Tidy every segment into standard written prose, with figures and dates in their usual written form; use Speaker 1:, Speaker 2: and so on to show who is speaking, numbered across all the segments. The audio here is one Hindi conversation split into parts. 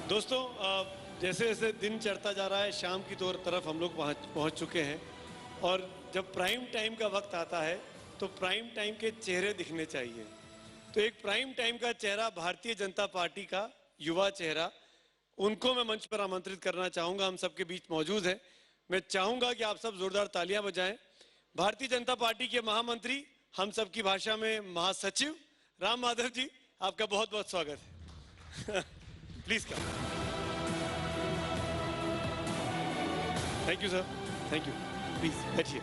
Speaker 1: दोस्तों, जैसे जैसे दिन चढ़ता जा रहा है, शाम की तरफ हम लोग पहुंच चुके हैं। और जब प्राइम टाइम का वक्त आता है तो प्राइम टाइम के चेहरे दिखने चाहिए। तो एक प्राइम टाइम का चेहरा भारतीय जनता पार्टी का युवा चेहरा, उनको मैं मंच पर आमंत्रित करना चाहूंगा। हम सबके बीच मौजूद हैं। मैं चाहूंगा कि आप सब जोरदार तालियां बजाएं। भारतीय जनता पार्टी के महामंत्री, हम सबकी भाषा में महासचिव राम माधव जी, आपका बहुत बहुत स्वागत है। Please come. Thank you sir, thank you. Please बैठिए।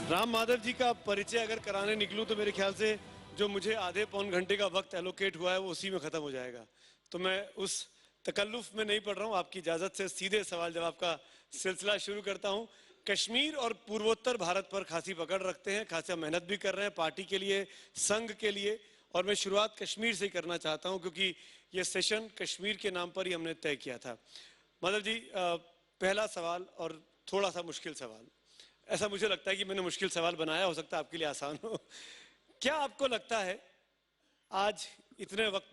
Speaker 1: राम माधव जी का परिचय अगर कराने निकलूं तो मेरे ख्याल से जो मुझे आधे पौन घंटे का वक्त एलोकेट हुआ है वो उसी में खत्म हो जाएगा। तो मैं उस तकल्लुफ में नहीं पड़ रहा हूं। आपकी इजाजत से सीधे सवाल जवाब का सिलसिला शुरू करता हूं। कश्मीर और पूर्वोत्तर भारत पर खासी पकड़ रखते हैं, खासा मेहनत भी कर रहे हैं पार्टी के लिए, संघ के लिए। और मैं शुरुआत कश्मीर से ही करना चाहता हूं क्योंकि ये सेशन कश्मीर के नाम पर ही हमने तय किया था। माधव जी, पहला सवाल और थोड़ा सा मुश्किल सवाल। ऐसा मुझे लगता है कि मैंने मुश्किल सवाल बनाया, हो सकता है आपके लिए आसान हो। क्या आपको लगता है आज इतने वक्त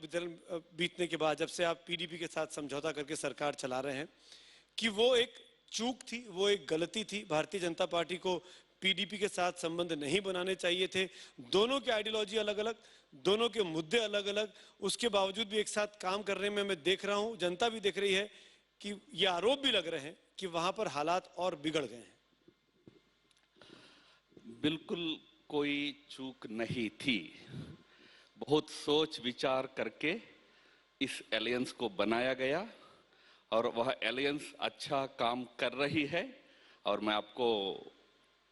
Speaker 1: बीतने के बाद, जब से आप पीडीपी के साथ समझौता करके सरकार चला रहे हैं, कि वो एक चूक थी, वो एक गलती थी? भारतीय जनता पार्टी को पीडीपी के साथ संबंध नहीं बनाने चाहिए थे। दोनों की आइडियोलॉजी अलग अलग, दोनों के मुद्दे अलग अलग, उसके बावजूद भी एक साथ काम करने में मैं देख रहा हूं, जनता भी देख रही है कि ये आरोप भी लग रहे हैं कि वहां पर हालात और बिगड़ गए हैं।
Speaker 2: बिल्कुल कोई चूक नहीं थी। बहुत सोच विचार करके इस एलायंस को बनाया गया और वह एलायंस अच्छा काम कर रही है। और मैं आपको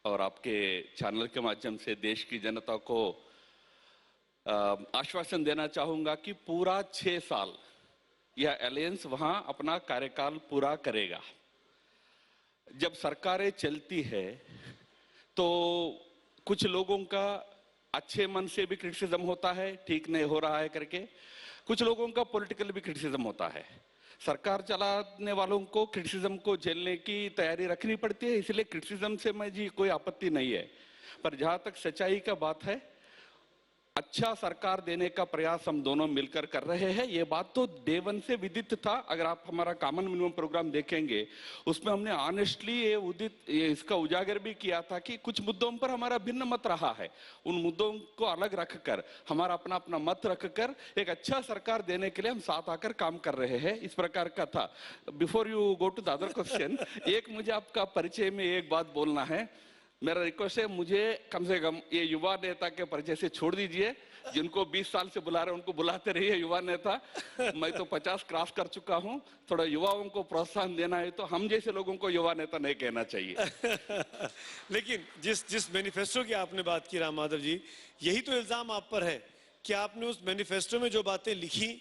Speaker 2: और आपके चैनल के माध्यम से देश की जनता को आश्वासन देना चाहूंगा कि पूरा 6 साल यह एलायंस वहां अपना कार्यकाल पूरा करेगा। जब सरकारें चलती है तो कुछ लोगों का अच्छे मन से भी क्रिटिसिज्म होता है, ठीक नहीं हो रहा है करके। कुछ लोगों का पॉलिटिकल भी क्रिटिसिज्म होता है। सरकार चलाने वालों को क्रिटिसिज्म को झेलने की तैयारी रखनी पड़ती है, इसलिए क्रिटिसिज्म से मुझे कोई आपत्ति नहीं है। पर जहां तक सच्चाई का बात है, अच्छा सरकार देने का प्रयास हम दोनों मिलकर कर रहे हैं। ये बात तो डे वन से विदित था। अगर आप हमारा कॉमन मिनिमम प्रोग्राम देखेंगे, उसमें हमने ऑनेस्टली ये इसका उजागर भी किया था कि कुछ मुद्दों पर हमारा भिन्न मत रहा है। उन मुद्दों को अलग रखकर, हमारा अपना अपना मत रखकर एक अच्छा सरकार देने के लिए हम साथ आकर काम कर रहे हैं, इस प्रकार का था। Before you go to the other question, एक मुझे आपका परिचय में एक बात बोलना है। मेरा रिक्वेस्ट है, मुझे कम से कम ये युवा नेता के परिचय से छोड़ दीजिए। जिनको 20 साल से बुला रहे हैं उनको बुलाते रहिए युवा नेता। मैं तो 50 क्रॉस कर चुका हूं। थोड़ा युवाओं को प्रोत्साहन देना है तो हम जैसे लोगों को युवा नेता नहीं कहना चाहिए।
Speaker 1: लेकिन जिस मैनिफेस्टो की आपने बात की राम माधव जी, यही तो इल्जाम आप पर है कि आपने उस मैनिफेस्टो में जो बातें लिखी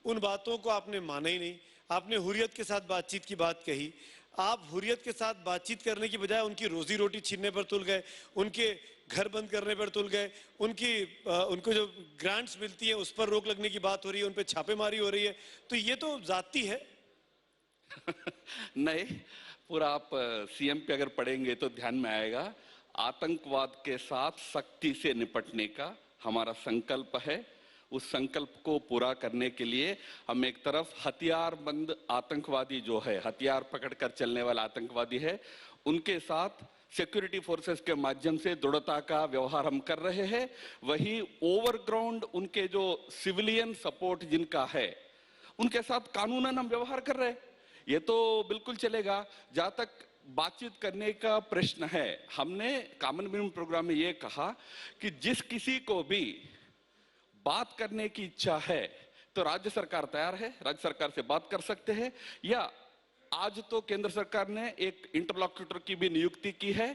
Speaker 1: उन बातों को आपने माना ही नहीं। आपने हुर्रियत के साथ बातचीत की बात कही, आप हुर्रियत के साथ बातचीत करने की बजाय उनकी रोजी रोटी छीनने पर तुल गए, उनके घर बंद करने पर तुल गए, उनको जो ग्रांट्स मिलती है उस पर रोक लगने की बात हो रही है, उन पर छापेमारी हो रही है। तो ये तो जाती है।
Speaker 2: नहीं, पूरा आप सीएम पे अगर पढ़ेंगे तो ध्यान में आएगा। आतंकवाद के साथ सख्ती से निपटने का हमारा संकल्प है। उस संकल्प को पूरा करने के लिए हम एक तरफ हथियारबंद आतंकवादी जो है, हथियार पकड़कर चलने वाला आतंकवादी है, उनके साथ सिक्योरिटी फोर्सेस के माध्यम से दृढ़ता का व्यवहार हम कर रहे हैं। वही ओवरग्राउंड उनके जो सिविलियन सपोर्ट जिनका है, उनके साथ कानूनन हम व्यवहार कर रहे हैं। ये तो बिल्कुल चलेगा। जहां तक बातचीत करने का प्रश्न है, हमने कॉमन मिनिमम प्रोग्राम में ये कहा कि जिस किसी को भी बात करने की इच्छा है तो राज्य सरकार तैयार है, राज्य सरकार से बात कर सकते हैं। या आज तो केंद्र सरकार ने एक इंटरलॉक्यूटर की भी नियुक्ति की है,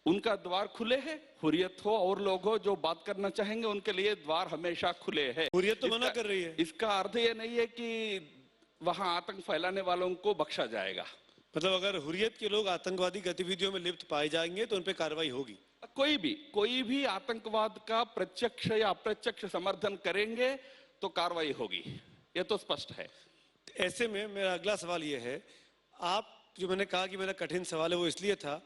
Speaker 2: उनका द्वार खुले हैं। हुर्रियत हो और लोग हो जो बात करना चाहेंगे, उनके लिए द्वार हमेशा खुले हैं।
Speaker 1: हुर्रियत तो मना कर रही है।
Speaker 2: इसका अर्थ ये नहीं है कि वहां आतंक फैलाने वालों को बख्शा जाएगा।
Speaker 1: मतलब अगर हुर्रियत के लोग आतंकवादी गतिविधियों में लिप्त पाए जाएंगे तो उन पर कार्रवाई होगी।
Speaker 2: कोई भी आतंकवाद का प्रत्यक्ष या अप्रत्यक्ष समर्थन करेंगे तो कार्रवाई होगी, यह तो स्पष्ट है।
Speaker 1: ऐसे में मेरा अगला सवाल यह है, आप जो मैंने कहा कि मेरा कठिन सवाल है वो इसलिए था,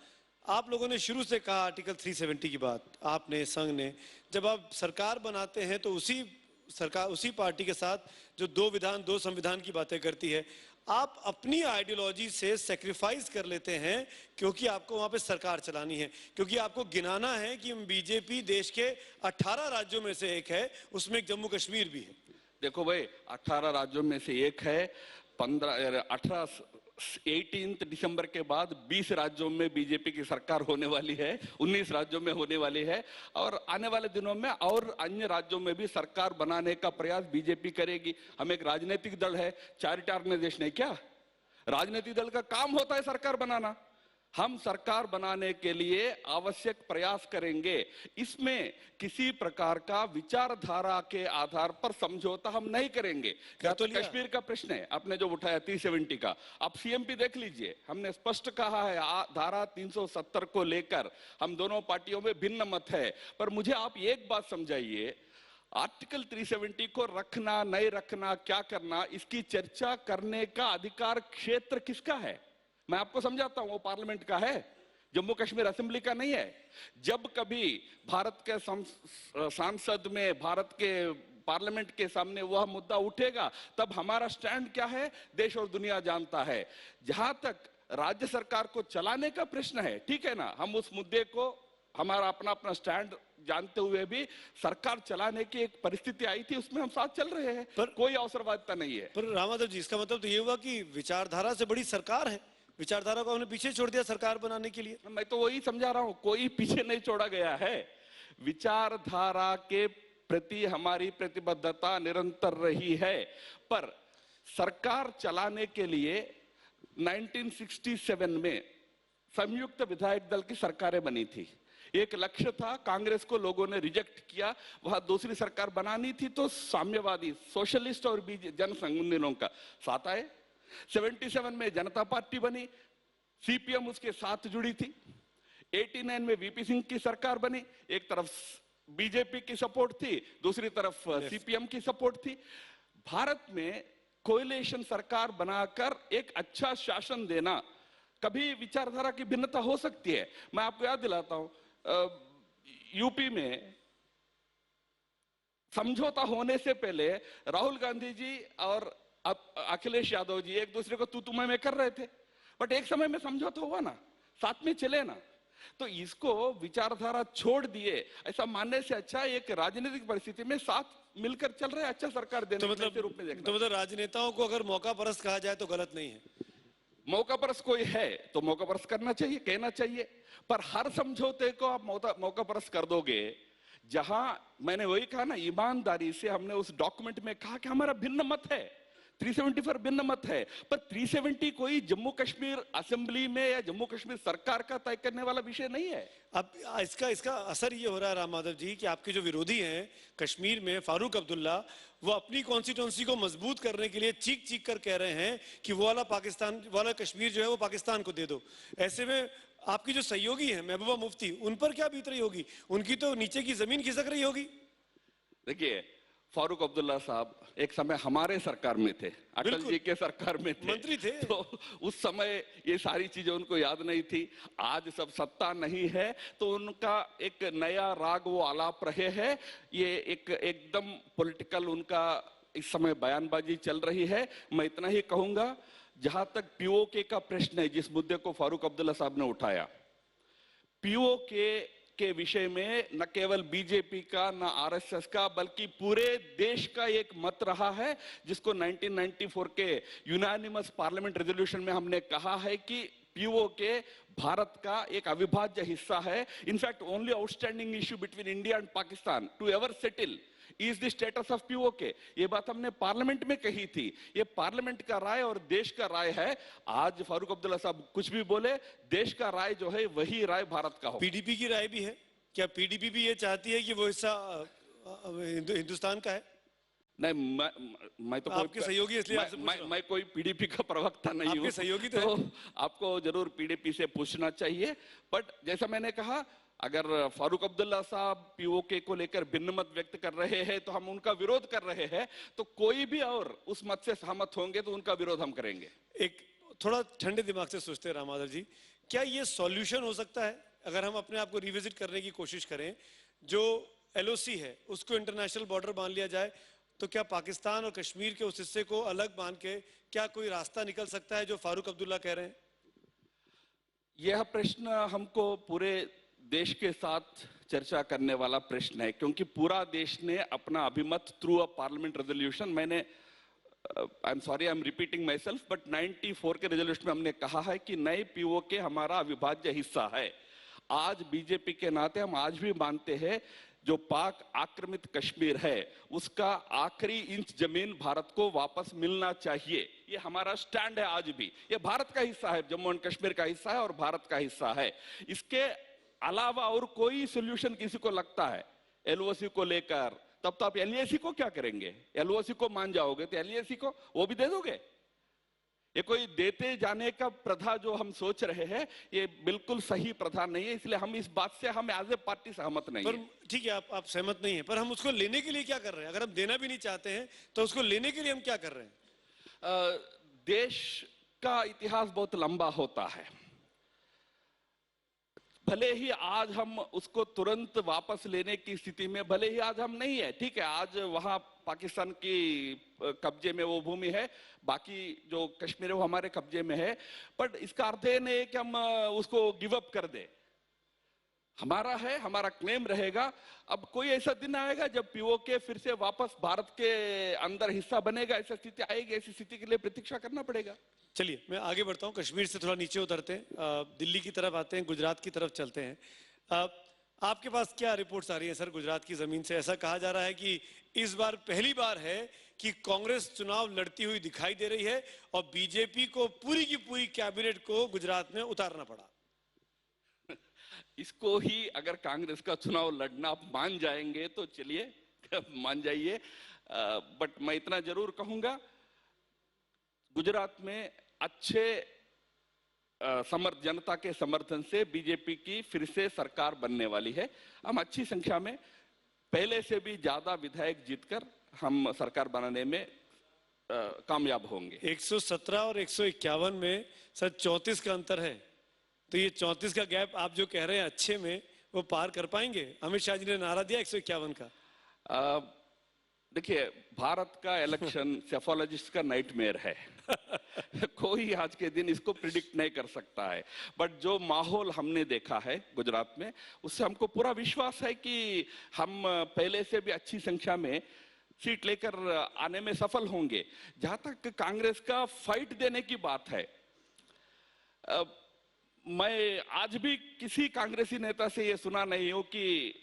Speaker 1: आप लोगों ने शुरू से कहा आर्टिकल 370 की बात, आपने, संघ ने, जब आप सरकार बनाते हैं तो उसी सरकार, उसी पार्टी के साथ जो दो विधान दो संविधान की बातें करती है। आप अपनी आइडियोलॉजी से सेक्रीफाइस कर लेते हैं क्योंकि आपको वहां पे सरकार चलानी है, क्योंकि आपको गिनाना है कि बीजेपी देश के 18 राज्यों में से एक है, उसमें एक जम्मू कश्मीर भी है।
Speaker 2: देखो भाई, 18 राज्यों में से एक है, 18 दिसंबर के बाद 20 राज्यों में बीजेपी की सरकार होने वाली है, 19 राज्यों में होने वाली है, और आने वाले दिनों में और अन्य राज्यों में भी सरकार बनाने का प्रयास बीजेपी करेगी। हम एक राजनीतिक दल है, चैरिटी ऑर्गेनाइजेशन है क्या? राजनीतिक दल का काम होता है सरकार बनाना। हम सरकार बनाने के लिए आवश्यक प्रयास करेंगे। इसमें किसी प्रकार का विचारधारा के आधार पर समझौता हम नहीं करेंगे। क्या तो कश्मीर का प्रश्न है, आपने जो उठाया 370 का, आप सीएमपी देख लीजिए, हमने स्पष्ट कहा है धारा 370 को लेकर हम दोनों पार्टियों में भिन्न मत है। पर मुझे आप एक बात समझाइए, आर्टिकल 370 को रखना नहीं रखना, क्या करना, इसकी चर्चा करने का अधिकार क्षेत्र किसका है? मैं आपको समझाता हूं, वो पार्लियामेंट का है, जम्मू कश्मीर असेंबली का नहीं है। जब कभी भारत के सांसद में, भारत के पार्लियामेंट के सामने वह मुद्दा उठेगा, तब हमारा स्टैंड क्या है देश और दुनिया जानता है। जहां तक राज्य सरकार को चलाने का प्रश्न है, ठीक है ना, हम उस मुद्दे को, हमारा अपना अपना स्टैंड जानते हुए भी सरकार चलाने की एक परिस्थिति आई थी, उसमें हम साथ चल रहे हैं, पर कोई अवसरवादिता नहीं है।
Speaker 1: पर राम माधव जी, इसका मतलब तो ये हुआ कि विचारधारा से बड़ी सरकार है, विचारधारा को हमने पीछे छोड़ दिया सरकार बनाने के लिए।
Speaker 2: मैं तो वही समझा रहा हूं, कोई पीछे नहीं छोड़ा गया है। विचारधारा के प्रति हमारी प्रतिबद्धता निरंतर रही है, पर सरकार चलाने के लिए 1967 में संयुक्त विधायक दल की सरकारें बनी थी। एक लक्ष्य था, कांग्रेस को लोगों ने रिजेक्ट किया, वहां दूसरी सरकार बनानी थी, तो साम्यवादी, सोशलिस्ट और जनसंघ दिनों का साथ आए। 77 में जनता पार्टी बनी, सीपीएम उसके साथ जुड़ी थी। 89 में वीपी सिंह की सरकार बनी, एक तरफ बीजेपी की सपोर्ट थी, दूसरी तरफ सीपीएम की सपोर्ट थी। भारत में कोएलिशन सरकार बनाकर एक अच्छा शासन देना, कभी विचारधारा की भिन्नता हो सकती है। मैं आपको याद दिलाता हूं, यूपी में समझौता होने से पहले राहुल गांधी जी और अखिलेश यादव जी एक दूसरे को तू मैं कर रहे थे, बट एक समय में समझौता हुआ ना, साथ में चले ना। तो इसको विचारधारा छोड़ दिए ऐसा मानने से अच्छा एक राजनीतिक परिस्थिति में साथ मिलकर चल रहे, अच्छा सरकार देने के रूप में देखना।
Speaker 1: तो मतलब राजनेताओं को अगर मौका परस्त कहा जाए तो गलत नहीं है?
Speaker 2: मौका परस्त कोई है तो मौका परस्त करना चाहिए, कहना चाहिए, पर हर समझौते को आप मौका परस्त कर दोगे। जहां मैंने वही कहा ना, ईमानदारी से हमने उस डॉक्यूमेंट में कहा कि हमारा भिन्न मत है, 370 पर भिन्न मत है, पर 370 कोई जम्मू कश्मीर असेंबली में या जम्मू कश्मीर सरकार का तय करने वाला विषय नहीं है।
Speaker 1: अब इसका असर ये हो रहा है राम माधव जी कि आपके जो विरोधी हैं कश्मीर में, फारूक अब्दुल्ला, वो अपनी कॉन्स्टिट्यूंसी को मजबूत करने के लिए चीख चीख कर कह रहे हैं कि वो वाला पाकिस्तान वाला कश्मीर जो है वो पाकिस्तान को दे दो। ऐसे में आपकी जो सहयोगी है महबूबा मुफ्ती, उन पर क्या बीत रही होगी? उनकी तो नीचे की जमीन खिसक रही होगी।
Speaker 2: देखिए, फारूक अब्दुल्ला साहब एक समय हमारे सरकार में थे, अटल जी के सरकार में थे,
Speaker 1: मंत्री थे,
Speaker 2: तो उस समय ये सारी चीजें उनको याद नहीं थी। आज सब सत्ता नहीं है तो उनका एक नया राग वो आलाप रहे हैं, ये एकदम पॉलिटिकल उनका इस समय बयानबाजी चल रही है। मैं इतना ही कहूंगा, जहां तक पीओके का प्रश्न है, जिस मुद्दे को फारूक अब्दुल्ला साहब ने उठाया, पीओके के विषय में न केवल बीजेपी का, न आरएसएस का, बल्कि पूरे देश का एक मत रहा है, जिसको 1994 के यूनानिमस पार्लियामेंट रेजोल्यूशन में हमने कहा है कि पीओके भारत का एक अविभाज्य हिस्सा है। In fact only outstanding issue between India and Pakistan to ever settle is the status of PoK. ये बात हमने पार्लियामेंट में कही थी, ये पार्लियामेंट का राय और देश का राय है। आज फारूक अब्दुल्ला साहब कुछ भी बोले, देश का राय जो है वही राय भारत का हो।
Speaker 1: पीडीपी की राय भी है क्या? पीडीपी भी ये चाहती है कि वो हिस्सा हिंदुस्तान का है?
Speaker 2: नहीं, मैं तो
Speaker 1: आपके सहयोगी इसलिए
Speaker 2: मैं कोई पीडीपी का प्रवक्ता नहीं हूं।
Speaker 1: आपके सहयोगी तो
Speaker 2: आपको जरूर पीडीपी से पूछना चाहिए। बट जैसा मैंने कहा, अगर फारूक अब्दुल्ला साहब पीओके को लेकर भिन्न मत व्यक्त कर रहे हैं तो हम उनका विरोध कर रहे हैं, तो कोई भी और उस मत से सहमत होंगे तो उनका विरोध हम करेंगे।
Speaker 1: एक थोड़ा ठंडे दिमाग से सोचते हैं राम माधव जी, क्या ये सॉल्यूशन हो सकता है अगर हम अपने आप को रिविजिट करने की कोशिश करें? जो एलओसी है उसको इंटरनेशनल बॉर्डर मान लिया जाए तो क्या पाकिस्तान और कश्मीर के उस हिस्से को अलग मान के क्या कोई रास्ता निकल सकता है जो फारूक अब्दुल्ला कह रहे हैं?
Speaker 2: यह प्रश्न हमको पूरे देश के साथ चर्चा करने वाला प्रश्न है, क्योंकि पूरा देश ने अपना अभिमत थ्रू अ पार्लियामेंट रेजोल्यूशन, मैंने I am sorry I am repeating my self, but 94 के रेजोल्यूशन में हमने कहा है कि नए पीओके हमारा अविभाज्य हिस्सा है। आज बीजेपी के नाते हम आज भी मानते हैं जो पाक आक्रमित कश्मीर है उसका आखिरी इंच जमीन भारत को वापस मिलना चाहिए। ये हमारा स्टैंड है आज भी। ये भारत का हिस्सा है, जम्मू एंड कश्मीर का हिस्सा है और भारत का हिस्सा है। इसके अलावा और कोई सोल्यूशन किसी को लगता है एलओसी को लेकर, तब तो आप एलएसी को क्या करेंगे? एलओसी को मान जाओगे तो एलएसी को वो भी दे दोगे? ये कोई देते जाने का प्रथा जो हम सोच रहे हैं ये बिल्कुल सही प्रथा नहीं है, इसलिए हम इस बात से हम एज ए पार्टी सहमत नहीं
Speaker 1: पर
Speaker 2: है।
Speaker 1: ठीक है, आप सहमत नहीं है, पर हम उसको लेने के लिए क्या कर रहे हैं? अगर हम देना भी नहीं चाहते हैं तो उसको लेने के लिए हम क्या कर रहे हैं?
Speaker 2: देश का इतिहास बहुत लंबा होता है। भले ही आज हम उसको तुरंत वापस लेने की स्थिति में भले ही आज हम नहीं है, ठीक है, आज वहां पाकिस्तान की कब्जे में वो भूमि है, बाकी जो कश्मीर है वो हमारे कब्जे में है, बट इसका अर्थ ये नहीं है कि हम उसको गिव अप कर दे। हमारा है, हमारा क्लेम रहेगा। अब कोई ऐसा दिन आएगा जब पीओके फिर से वापस भारत के अंदर हिस्सा बनेगा, ऐसी स्थिति आएगी, ऐसी स्थिति के लिए प्रतीक्षा करना पड़ेगा।
Speaker 1: चलिए मैं आगे बढ़ता हूं, कश्मीर से थोड़ा नीचे उतरते हैं, दिल्ली की तरफ आते हैं, गुजरात की तरफ चलते हैं। आपके पास क्या रिपोर्ट्स आ रही हैं सर गुजरात की जमीन से? ऐसा कहा जा रहा है कि इस बार पहली बार है कि कांग्रेस चुनाव लड़ती हुई दिखाई दे रही है और बीजेपी को पूरी की पूरी कैबिनेट को गुजरात में उतारना पड़ा।
Speaker 2: इसको ही अगर कांग्रेस का चुनाव लड़ना आप मान जाएंगे तो चलिए मान जाइए, बट मैं इतना जरूर कहूंगा गुजरात में अच्छे जनता के समर्थन से बीजेपी की फिर से सरकार बनने वाली है। हम अच्छी संख्या में पहले से भी ज्यादा विधायक जीतकर हम सरकार बनाने में कामयाब होंगे।
Speaker 1: 117 और 151 में सर 34 का अंतर है, तो ये 34 का गैप आप जो कह रहे हैं अच्छे में वो पार कर पाएंगे? अमित शाह जी ने नारा दिया 151 का।
Speaker 2: देखिए, भारत का इलेक्शन सेफोलॉजिस्ट का नाइटमेयर है। कोई आज के दिन इसको प्रिडिक्ट नहीं कर सकता है, बट जो माहौल हमने देखा है गुजरात में उससे हमको पूरा विश्वास है कि हम पहले से भी अच्छी संख्या में सीट लेकर आने में सफल होंगे। जहां तक कांग्रेस का फाइट देने की बात है, मैं आज भी किसी कांग्रेसी नेता से ये सुना नहीं हूं कि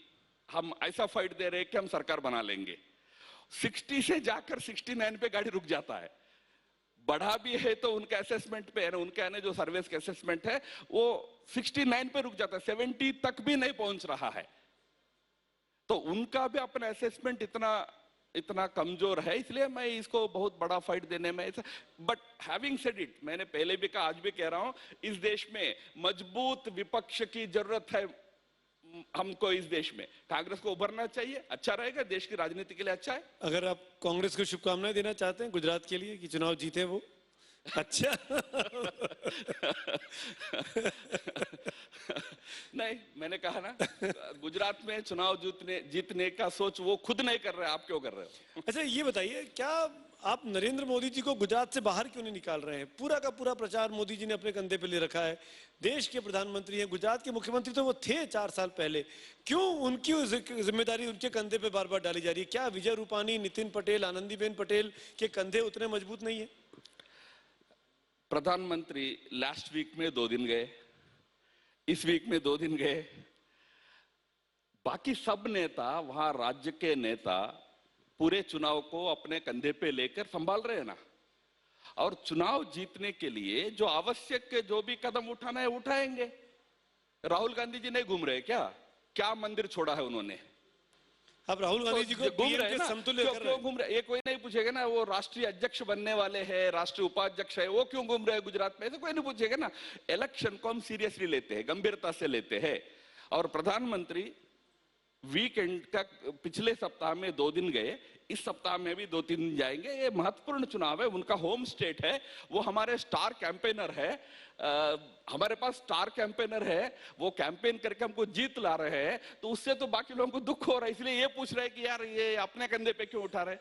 Speaker 2: हम ऐसा फाइट दे रहे हैं कि हम सरकार बना लेंगे। 60 से जाकर 69 पे गाड़ी रुक जाता है। बढ़ा भी है तो उनका असेसमेंट पे है ना, उनका है ना जो सर्विस का असेसमेंट है वो 69 पे रुक जाता है, 70 तक भी नहीं पहुंच रहा है। तो उनका भी अपना असेसमेंट इतना कमजोर है, इसलिए मैं इसको बहुत बड़ा फाइट देने में, बट हैविंग सेड इट, मैंने पहले भी कहा आज भी कह रहा हूं, इस देश में मजबूत विपक्ष की जरूरत है। हमको इस देश में कांग्रेस को उभरना चाहिए, अच्छा रहेगा, देश की राजनीति के लिए अच्छा है।
Speaker 1: अगर आप कांग्रेस को शुभकामनाएं देना चाहते हैं गुजरात के लिए कि चुनाव जीते वो, अच्छा
Speaker 2: नहीं, मैंने कहा ना गुजरात में चुनाव जीतने का सोच वो खुद नहीं कर रहे, आप क्यों कर रहे हो?
Speaker 1: अच्छा ये बताइए, क्या आप नरेंद्र मोदी जी को गुजरात से बाहर क्यों नहीं निकाल रहे हैं? पूरा का पूरा प्रचार मोदी जी ने अपने कंधे पे ले रखा है, देश के प्रधानमंत्री हैं, गुजरात के मुख्यमंत्री तो वो थे 4 साल पहले, क्यों उनकी जिम्मेदारी उनके कंधे पे बार बार डाली जा रही है? क्या विजय रूपानी, नितिन पटेल, आनंदीबेन पटेल के कंधे उतने मजबूत नहीं है?
Speaker 2: प्रधानमंत्री लास्ट वीक में 2 दिन गए, इस वीक में 2 दिन गए, बाकी सब नेता वहां राज्य के नेता पूरे चुनाव को अपने कंधे पे लेकर संभाल रहे हैं ना, और चुनाव जीतने के लिए जो आवश्यक जो भी कदम उठाना है उठाएंगे। राहुल गांधी जी नहीं घूम रहे क्या मंदिर छोड़ा है उन्होंने?
Speaker 1: अब राहुल गांधी जी को
Speaker 2: घूम रहे हैं ना,
Speaker 1: समतुल्य कर रहे
Speaker 2: क्यों घूम रहे? ये कोई नहीं पूछेगा ना, वो राष्ट्रीय अध्यक्ष बनने वाले हैं, राष्ट्रीय उपाध्यक्ष है, वो क्यों घूम रहे हैं गुजरात में? ऐसे कोई नहीं पूछेगा ना। इलेक्शन को हम सीरियसली लेते हैं, गंभीरता से लेते हैं, और प्रधानमंत्री वीकेंड का पिछले सप्ताह में 2 दिन गए, इस सप्ताह में भी 2-3 दिन जाएंगे। ये महत्वपूर्ण चुनाव है, उनका होम स्टेट है, वो हमारे स्टार कैंपेनर है, हमारे पास स्टार कैंपेनर है, वो कैंपेन करके हमको जीत ला रहे हैं, तो उससे तो बाकी लोगों को दुख हो रहा है, इसलिए ये पूछ रहे हैं कि यार ये अपने कंधे पे क्यों उठा रहे?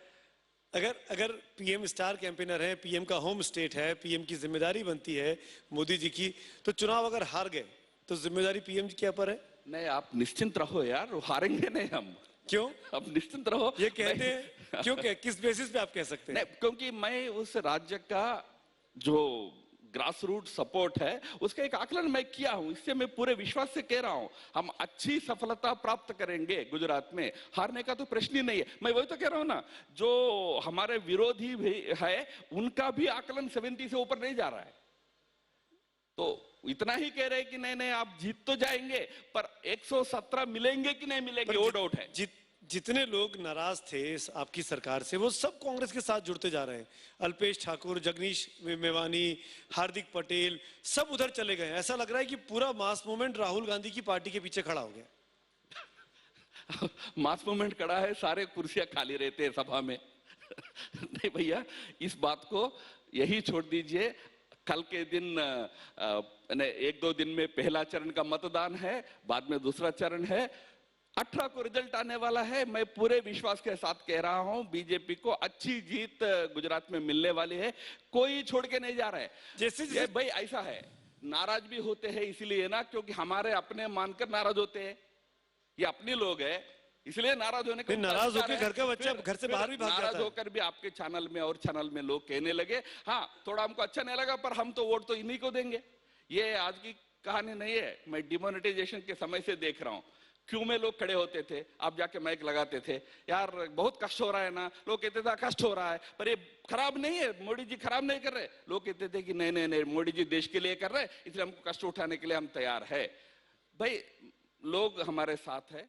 Speaker 1: अगर अगर पीएम स्टार कैंपेनर है, पीएम का होम स्टेट है, पीएम की जिम्मेदारी बनती है मोदी जी की, तो चुनाव अगर हार गए तो जिम्मेदारी पीएम के ऊपर है।
Speaker 2: नहीं, आप निश्चिंत रहो यार, हारेंगे नहीं हम।
Speaker 1: क्यों
Speaker 2: आप निश्चिंत रहो।
Speaker 1: ये कहते हैं? क्यों किस बेसिस पे आप कह सकते हैं?
Speaker 2: नहीं, क्योंकि मैं उस राज्य का जो ग्रास रूट सपोर्ट है उसका एक आकलन मैं किया हूं, इससे मैं पूरे विश्वास से कह रहा हूं हम अच्छी सफलता प्राप्त करेंगे गुजरात में, हारने का तो प्रश्न ही नहीं है। मैं वही तो कह रहा हूं ना, जो हमारे विरोधी भी है उनका भी आकलन 70 से ऊपर नहीं जा रहा है, तो इतना ही कह रहे हैं कि नहीं नहीं आप जीत तो जाएंगे, पर 117 मिलेंगे कि नहीं मिलेंगे वो डाउट है।
Speaker 1: जितने लोग नाराज थे इस आपकी सरकार से वो सब कांग्रेस के साथ जुड़ते जा रहे हैं। अल्पेश ठाकुर, जगदीश मेवानी, हार्दिक पटेल सब उधर चले गए। ऐसा लग रहा है कि पूरा मास मूवमेंट राहुल गांधी की पार्टी के पीछे खड़ा हो गया।
Speaker 2: मास मूवमेंट खड़ा है, सारे कुर्सियां खाली रहते हैं सभा में। नहीं भैया, इस बात को यही छोड़ दीजिए। कल के दिन 1-2 दिन में पहला चरण का मतदान है, बाद में दूसरा चरण है, 18 को रिजल्ट आने वाला है। मैं पूरे विश्वास के साथ कह रहा हूं बीजेपी को अच्छी जीत गुजरात में मिलने वाली है, कोई छोड़ के नहीं जा रहा है। जैसे भाई ऐसा है, नाराज भी होते हैं इसीलिए ना, क्योंकि हमारे अपने मानकर नाराज होते हैं, ये अपने लोग हैं इसलिए नाराज होने का।
Speaker 1: नाराज होकर घर का बच्चा घर से बाहर भी भाग जाता है।
Speaker 2: नाराज होकर भी आपके चैनल में और चैनल में लोग कहने लगे हाँ थोड़ा हमको अच्छा नहीं लगा पर हम तो वोट तो इन्हीं को देंगे। ये आज की कहानी नहीं है, मैं डिमोनेटाइजेशन के समय से देख रहा हूं। क्यों में लोग खड़े होते थे, आप जाके माइक लगाते थे, यार बहुत कष्ट हो रहा है ना, लोग कहते थे कष्ट हो रहा है पर ये खराब नहीं है, मोदी जी खराब नहीं कर रहे। लोग कहते थे कि नहीं नहीं नहीं मोदी जी देश के लिए कर रहे इसलिए हमको कष्ट उठाने के लिए हम तैयार है। भाई लोग हमारे साथ है।